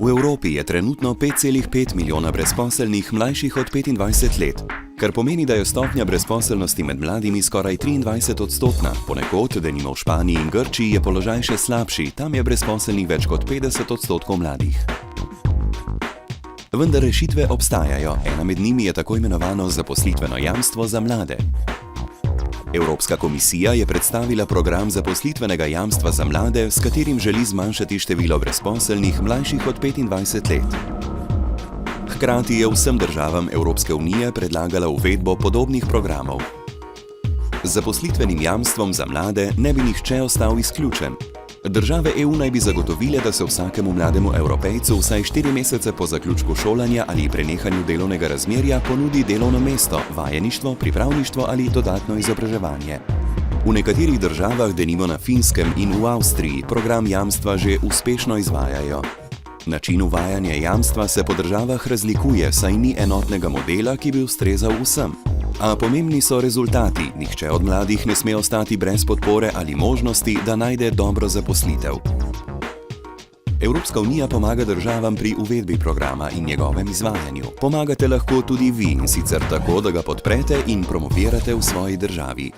V Evropi je trenutno 5,5 milijona brezposelnih mlajših od 25 let, kar pomeni, da je stopnja brezposelnosti med mladimi skoraj 23-odstotna. Ponekod, denimo v Španiji in Grčiji, je položaj še slabši, tam je brezposelnih več kot 50% mladih. Vendar rešitve obstajajo, ena med njimi je tako imenovano zaposlitveno jamstvo za mlade. Evropska komisija je predstavila program zaposlitvenega jamstva za mlade, s katerim želi zmanjšati število brezposelnih mlajših od 25 let. Hkrati je vsem državam Evropske unije predlagala uvedbo podobnih programov. Z zaposlitvenim jamstvom za mlade ne bi nihče ostal izključen. Države EU naj bi zagotovile, da se vsakemu mlademu Evropejcu vsaj 4 mesece po zaključku šolanja ali prenehanju delovnega razmerja ponudi delovno mesto, vajeništvo, pripravništvo ali dodatno izobraževanje. V nekaterih državah, denimo na Finskem in v Avstriji, program jamstva že uspešno izvajajo. Način uvajanja jamstva se po državah razlikuje, saj ni enotnega modela, ki bi ustrezal vsem. A pomembni so rezultati, nihče od mladih ne sme ostati brez podpore ali možnosti, da najde dobro zaposlitev. Evropska unija pomaga državam pri uvedbi programa in njegovem izvajanju. Pomagate lahko tudi vi, in sicer tako, da ga podprete in promovirate v svoji državi.